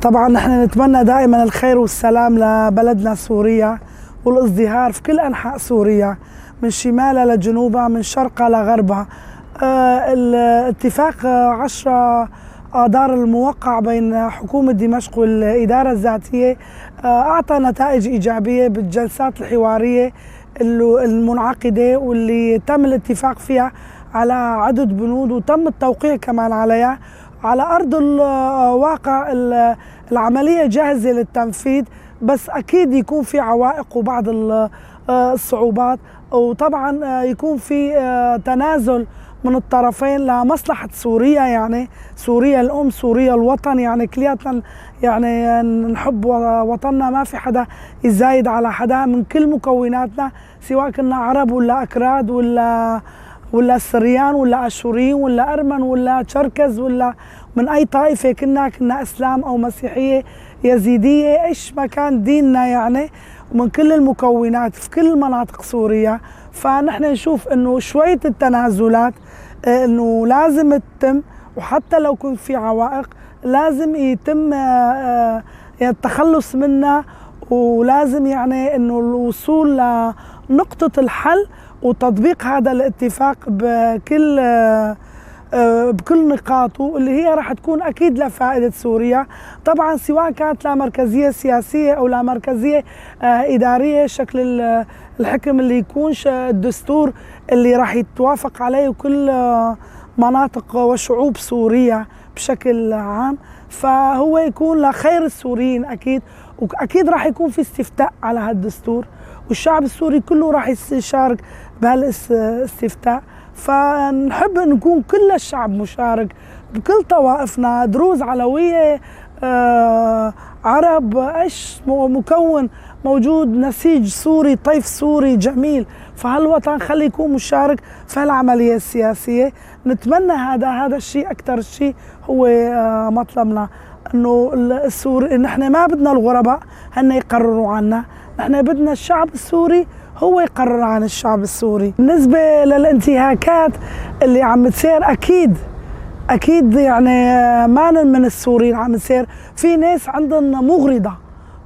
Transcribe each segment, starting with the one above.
طبعا نحن نتمنى دائما الخير والسلام لبلدنا سوريا والازدهار في كل أنحاء سوريا، من شمالها لجنوبها، من شرقها لغربها. الاتفاق 10 آذار الموقع بين حكومة دمشق والإدارة الذاتية أعطى نتائج إيجابية بالجلسات الحوارية المنعقدة، واللي تم الاتفاق فيها على عدد بنود وتم التوقيع كمان عليها. على أرض الواقع العملية جاهزة للتنفيذ، بس أكيد يكون في عوائق وبعض الصعوبات، وطبعا يكون في تنازل من الطرفين لمصلحة سوريا، يعني سوريا الأم، سوريا الوطن، يعني كلياتنا يعني نحب وطننا، ما في حدا يزايد على حدا من كل مكوناتنا، سواء كنا عرب ولا أكراد ولا سريان ولا أشوريين ولا أرمن ولا تشركز ولا من أي طائفة كنا إسلام أو مسيحية يزيدية، إيش ما كان ديننا، يعني ومن كل المكونات في كل مناطق سوريا. فنحن نشوف إنه شوية التنازلات إنه لازم تتم، وحتى لو كنت في عوائق لازم يتم التخلص منها، ولازم يعني إنه الوصول لنقطة الحل وتطبيق هذا الاتفاق بكل نقاطه، اللي هي راح تكون أكيد لفائدة سوريا. طبعا سواء كانت لا مركزية سياسية أو لا مركزية إدارية، شكل الحكم اللي يكون الدستور اللي راح يتوافق عليه كل مناطق وشعوب سوريا بشكل عام، فهو يكون لخير السوريين أكيد. وأكيد راح يكون في استفتاء على هالدستور، والشعب السوري كله راح يشارك بهالاستفتاء. فنحب نكون كل الشعب مشارك بكل طوائفنا، دروز، علوية، عرب، ايش مكون موجود، نسيج سوري، طيف سوري جميل، فهالوطن خلي يكون مشارك في هالعملية السياسية. نتمنى هذا الشيء، أكثر شيء هو مطلبنا، انه السوري نحن ما بدنا الغرباء هن يقرروا عنا، نحن بدنا الشعب السوري هو يقرر عن الشعب السوري. بالنسبة للانتهاكات اللي عم تصير، أكيد يعني ما من السوريين عم تصير، في ناس عندهم مغرضة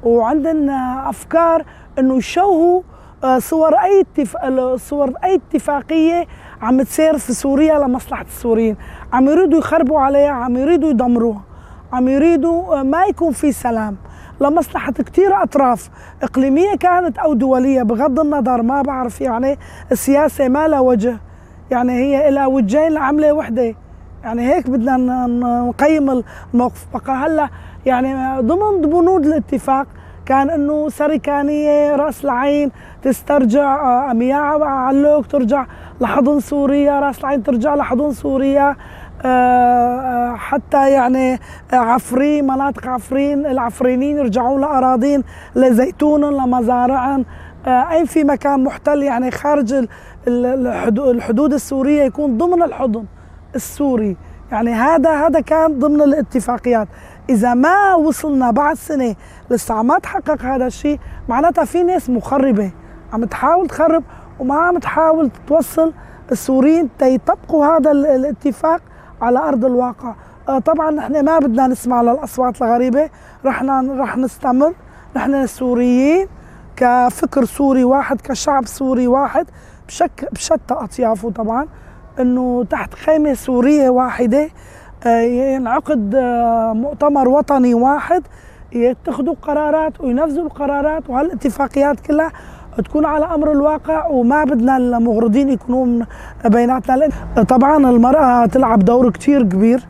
وعندهم أفكار إنه يشوهوا صور أي اتفاقية عم تصير في سوريا لمصلحة السوريين، عم يريدوا يخربوا عليها، عم يريدوا يدمروها، عم يريدوا ما يكون في سلام لمصلحة كتير أطراف إقليمية كانت أو دولية، بغض النظر. ما بعرف، يعني السياسة ما لها وجه، يعني هي لها وجهين لعملة وحدة، يعني هيك بدنا نقيم الموقف. بقى هلا يعني ضمن بنود الاتفاق كان انه سريكانية راس العين تسترجع، أمياء علوك ترجع لحضن سوريا، راس العين ترجع لحضن سوريا، حتى يعني عفرين، مناطق عفرين، العفرينيين يرجعوا لأراضين، لزيتون، لمزارع، أي في مكان محتل يعني خارج الحدود السورية يكون ضمن الحضن السوري. يعني هذا كان ضمن الاتفاقيات. إذا ما وصلنا بعد سنة لسه ما تحقق هذا الشيء، معناتها في ناس مخربة عم تحاول تخرب وما عم تحاول توصل السوريين يطبقوا هذا الاتفاق على أرض الواقع. طبعا نحن ما بدنا نسمع للأصوات الغريبة، رح نستمر نحن السوريين كفكر سوري واحد، كشعب سوري واحد بشتى أطيافه، طبعا إنه تحت خيمة سورية واحدة ينعقد مؤتمر وطني واحد، يتخذوا قرارات وينفذوا القرارات، وهالاتفاقيات كلها تكون على أمر الواقع، وما بدنا المغرضين يكونوا بيناتنا. طبعا المرأة تلعب دور كتير كبير.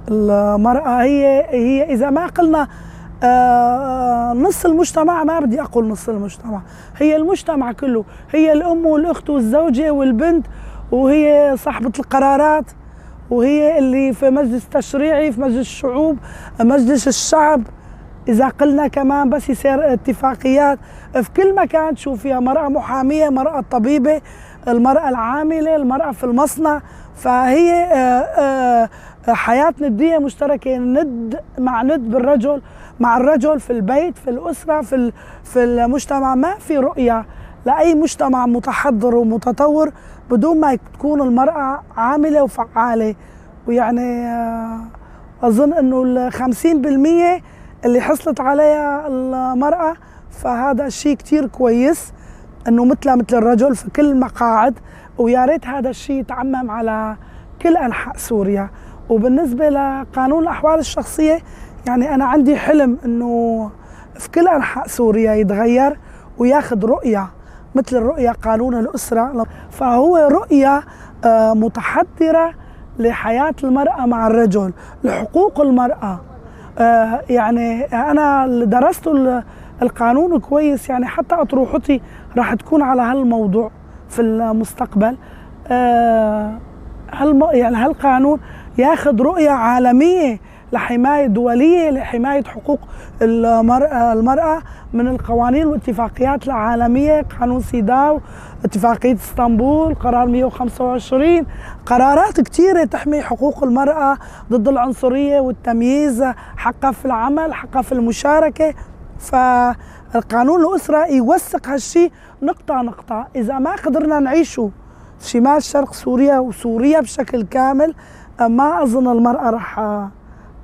المرأة هي إذا ما قلنا نص المجتمع، ما بدي أقول نص المجتمع، هي المجتمع كله، هي الأم والأخت والزوجة والبنت، وهي صاحبة القرارات، وهي اللي في مجلس تشريعي، في مجلس الشعوب، مجلس الشعب. إذا قلنا كمان بس يصير اتفاقيات في كل مكان تشوف فيها مرأة محامية، مرأة طبيبة، المرأة العاملة، المرأة في المصنع، فهي حياة ندية مشتركة، ند مع ند بالرجل، مع الرجل في البيت، في الأسرة، في المجتمع. ما في رؤية لأي مجتمع متحضر ومتطور بدون ما تكون المرأة عاملة وفعالة. ويعني أظن أنه ال 50% اللي حصلت عليها المرأة، فهذا الشيء كتير كويس أنه مثل الرجل في كل المقاعد، ويا ريت هذا الشيء يتعمم على كل أنحاء سوريا. وبالنسبة لقانون الأحوال الشخصية، يعني أنا عندي حلم أنه في كل أنحاء سوريا يتغير وياخذ رؤية مثل الرؤية قانون الأسرة، فهو رؤية متحضرة لحياة المرأة مع الرجل، لحقوق المرأة. يعني أنا درست القانون كويس، يعني حتى أطروحتي راح تكون على هالموضوع في المستقبل. يعني هالقانون ياخذ رؤية عالمية لحماية دولية لحماية حقوق المرأة من القوانين والاتفاقيات العالمية، قانون سيداو، اتفاقية اسطنبول، قرار 125، قرارات كثيرة تحمي حقوق المرأة ضد العنصرية والتمييز، حقها في العمل، حقها في المشاركة. فالقانون الأسرة يوثق هالشيء نقطة نقطة. إذا ما قدرنا نعيشه في شمال شرق سوريا وسوريا بشكل كامل، ما أظن المرأة رح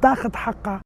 تاخذ حقها.